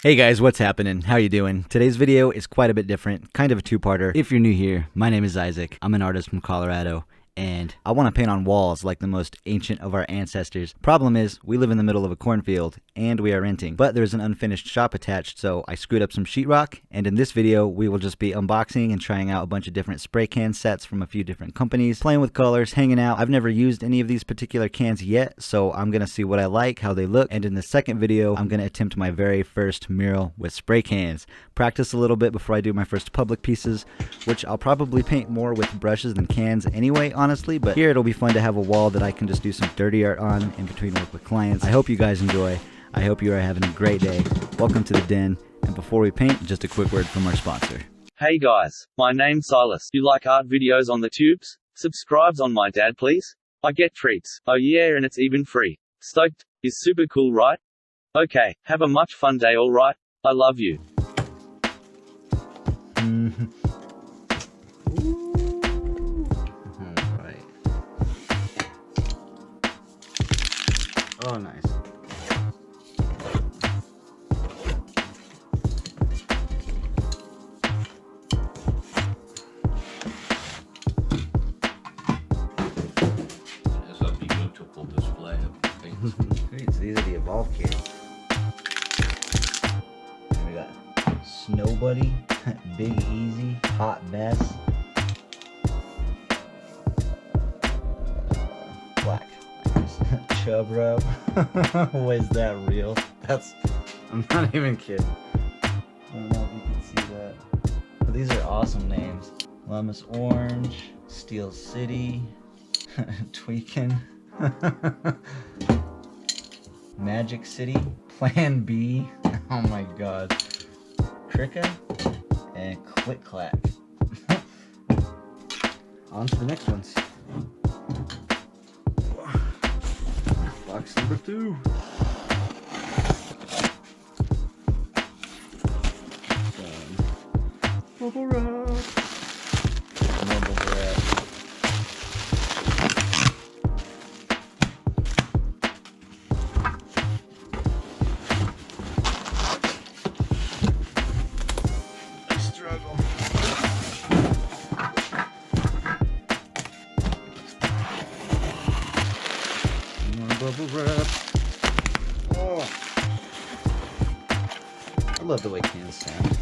Hey guys, what's happening? How you doing? Today's video is quite a bit different, kind of a two-parter. If you're new here, my name is Isaac. I'm an artist from Colorado, and I want to paint on walls like the most ancient of our ancestors. Problem is, we live in the middle of a cornfield, and we are renting. But there's an unfinished shop attached, so I screwed up some sheetrock, and in this video, we will just be unboxing and trying out a bunch of different spray can sets from a few different companies, playing with colors, hanging out. I've never used any of these particular cans yet, so I'm gonna see what I like, how they look, and in the second video, I'm gonna attempt my very first mural with spray cans. Practice a little bit before I do my first public pieces, which I'll probably paint more with brushes than cans anyway, honestly, but here it'll be fun to have a wall that I can just do some dirty art on in between work with clients. I hope you guys enjoy. I hope you are having a great day. Welcome to the den, and before we paint, just a quick word from our sponsor. Hey guys, my name's Silas. You like art videos on the tubes? Subscribes on my dad please? I get treats. Oh yeah, and it's even free. Stoked. Is super cool, right? Okay, have a much fun day, alright? I love you. Alright. Oh, nice. That's a beautiful display of things. Great, so these are the Evolve cans. We got Snow Buddy, Big Easy, Hot Mess, Black Chub Rub. Was that real? I'm not even kidding. I don't know if you can see that. But these are awesome names. Lemons Orange, Steel City, Tweakin', Magic City, Plan B, oh my god, Tricka, and Click Clack. On to the next ones. Box number 2. Bubble wrap. More bubble wrap. Struggle. More bubble wrap. Oh, I love the way cans sound.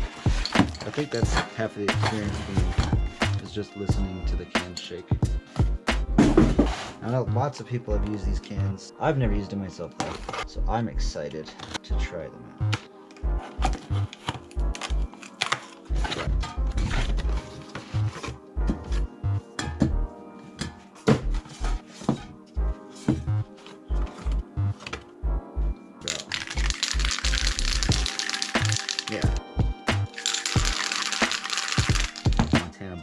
I think that's half of the experience for me, is just listening to the cans shake. I know lots of people have used these cans. I've never used them myself though, so I'm excited to try them out. Yeah.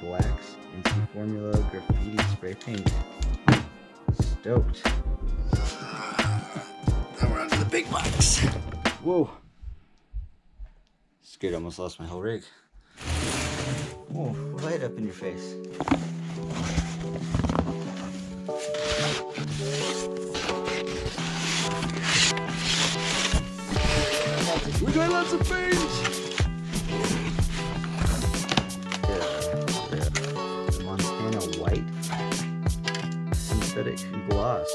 Blacks, NC Formula, graffiti, spray paint. Stoked. Now we're on to the big box. Whoa. Scared I almost lost my whole rig. Whoa, light up in your face. We got lots of paint! White synthetic gloss.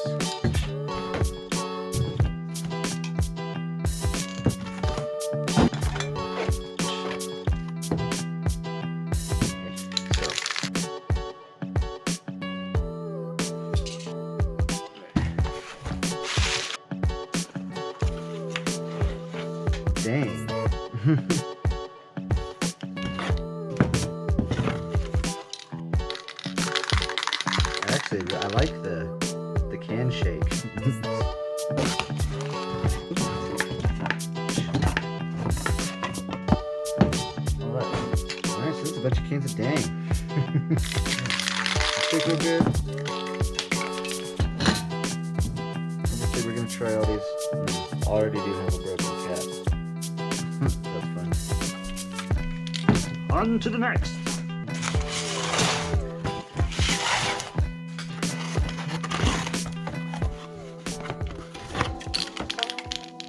Dang. Actually, I like the can shake. Alright, so this is a bunch of cans of dang. Shake real good. Obviously, we're gonna try all these. Already do have a broken cap. That's fun. On to the next.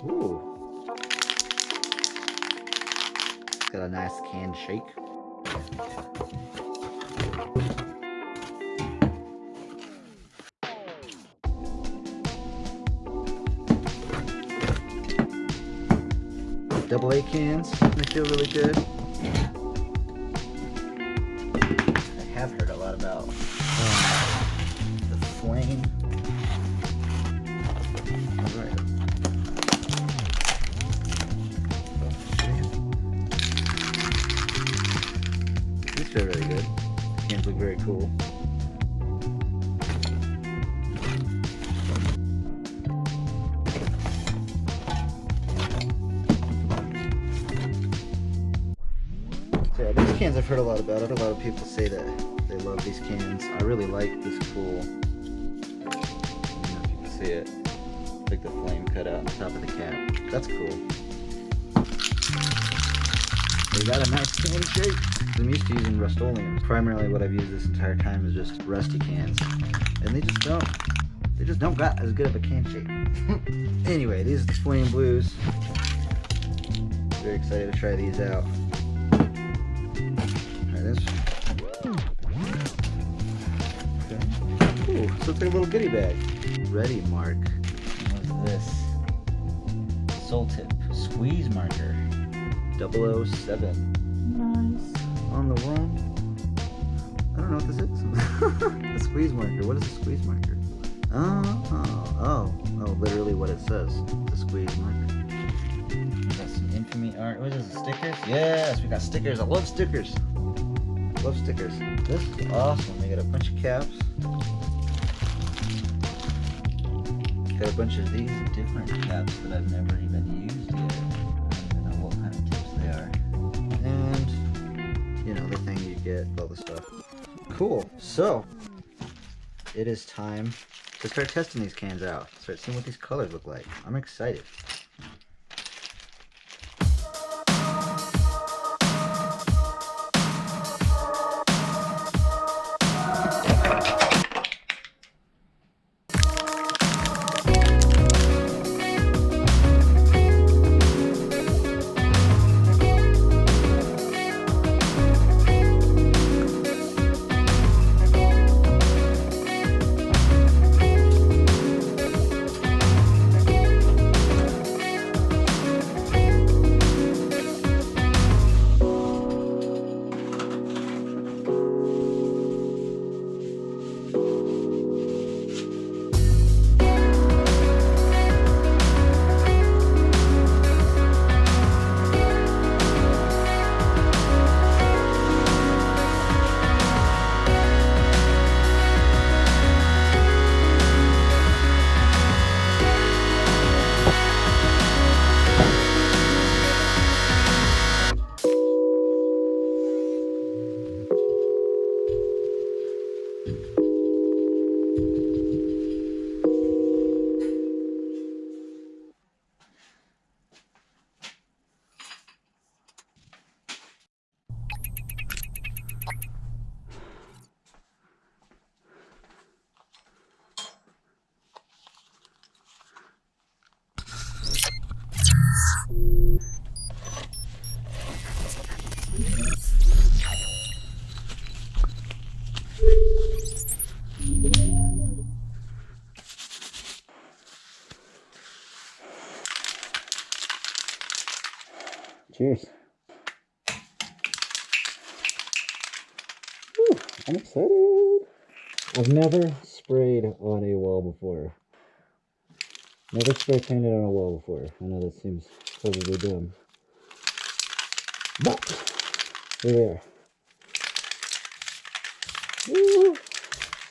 Ooh. got a nice can shake. Double A cans, they feel really good. I have heard a lot about the flame. Alright. These feel really good. The cans look very cool. So yeah, these cans I've heard a lot about. I've heard a lot of people say that they love these cans. I really like this cool, I don't know if you can see it, like the flame cut out on the top of the cap. That's cool. They got a nice can shape. I'm used to using Rustoleum. Primarily what I've used this entire time is just rusty cans. And they just don't got as good of a can shape. Anyway, these are the Flame Blues. Very excited to try these out. Try this. Okay. Ooh, so it's like a little goodie bag. Ready mark. What is this? Soul tip. Squeeze marker. 007. Nice. On the run. I don't know what this is. The squeeze marker. What is a squeeze marker? Oh, literally what it says. The squeeze marker. We got some infamy art. What is this? Stickers? Yes, we got stickers. I love stickers. Love stickers. This is awesome. They got a bunch of caps. Got a bunch of these different caps that I've never even used yet. I don't even know what kind of tips they are. And, you know, the thing you get, all the stuff. Cool. So, it is time to start testing these cans out. Start seeing what these colors look like. I'm excited. Cheers. Whew, I'm excited. I've never sprayed on a wall before. Never spray painted on a wall before. I know that seems probably dumb. But here we are. Woo,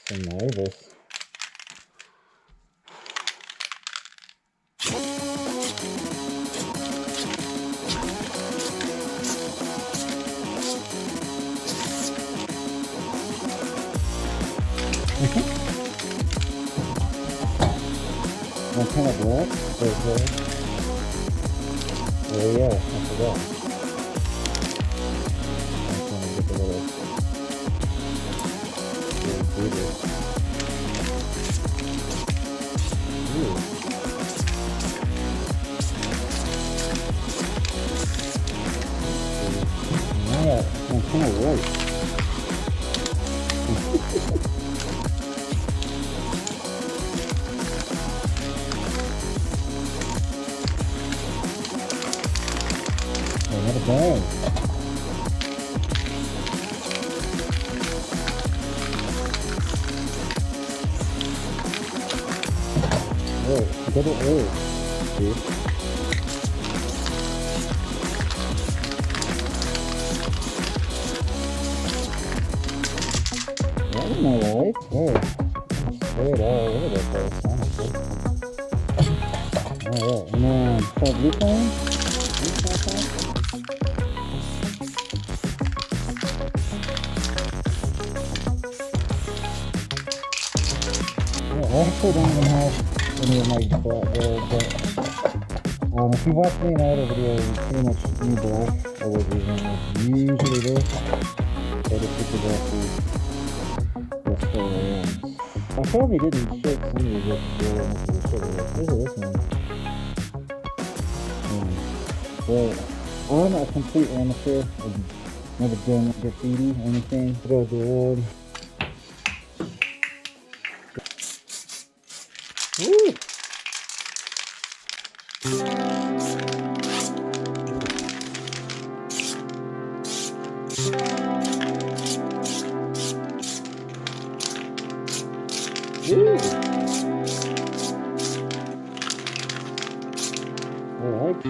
so nervous. What kind of black? Oh yeah, I forgot. I'm trying to get the little beater. Ooh. kind of light. Not a bad. Oh, double O, dude. That was my life. Oh, straight all over the place, honestly. Alright, and then start blue flame. I actually don't even have any of my black gold, but if you watch me in other videos, you pretty much see black. I was using usually this, but it's just exactly Rustoleum. I probably didn't shake some of these up before I went to the sugar. Look at this one. But I'm a complete amateur. I've never done graffiti or anything. Throw the wood. Woo! I like it.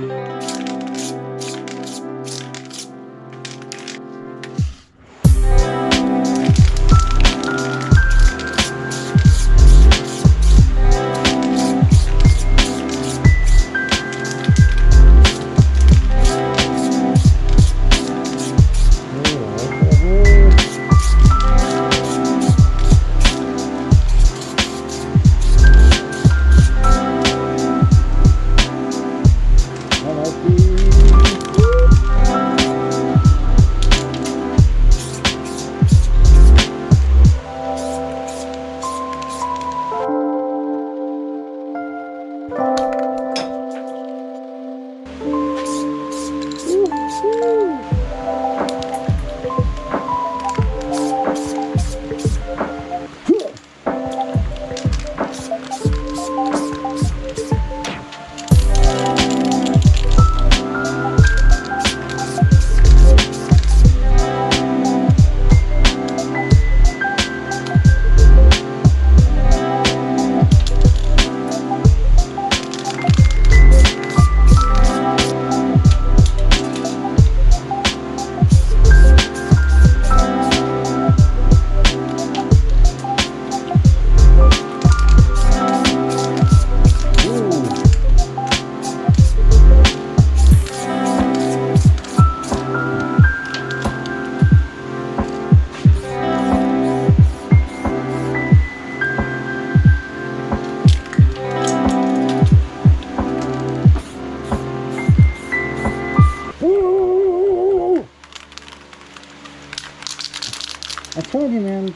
I told you, man,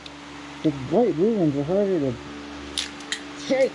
the white blue ones are harder to shake.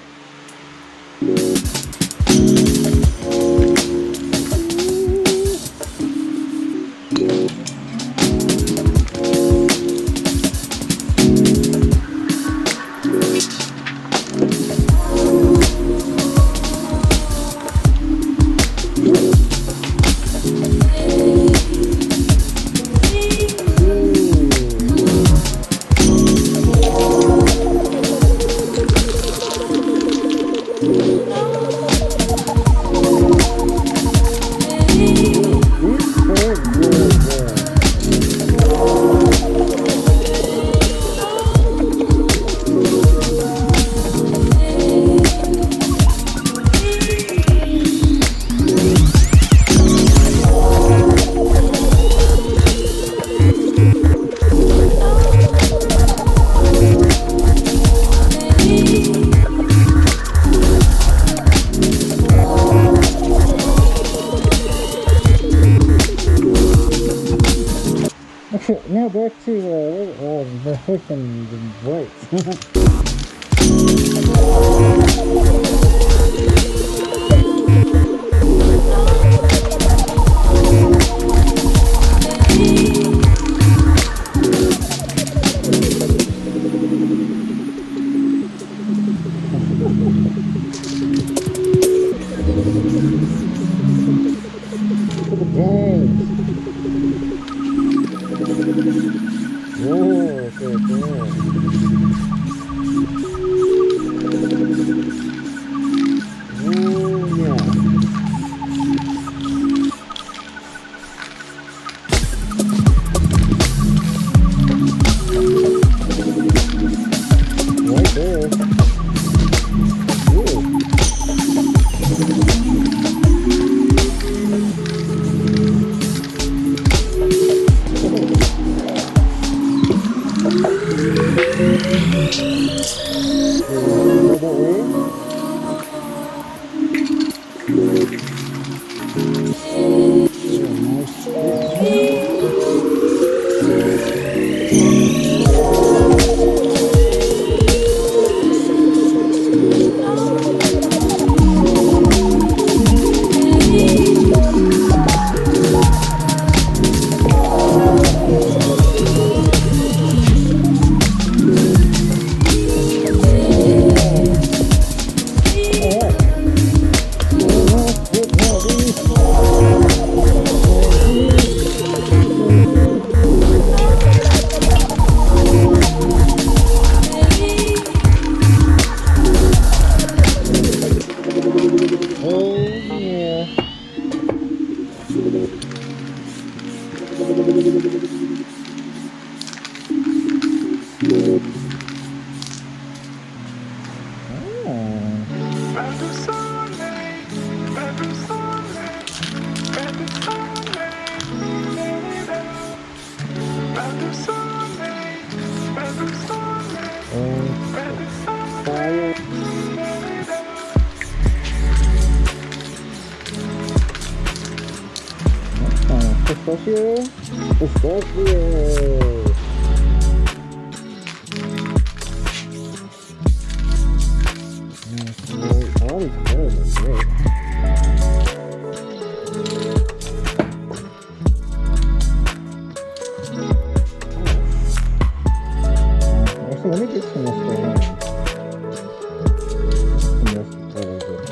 Now back to the freaking whites. Pistachio. Pistachio. All these colors are great. Actually, let me get some Rustoleum. Some Rustoleum.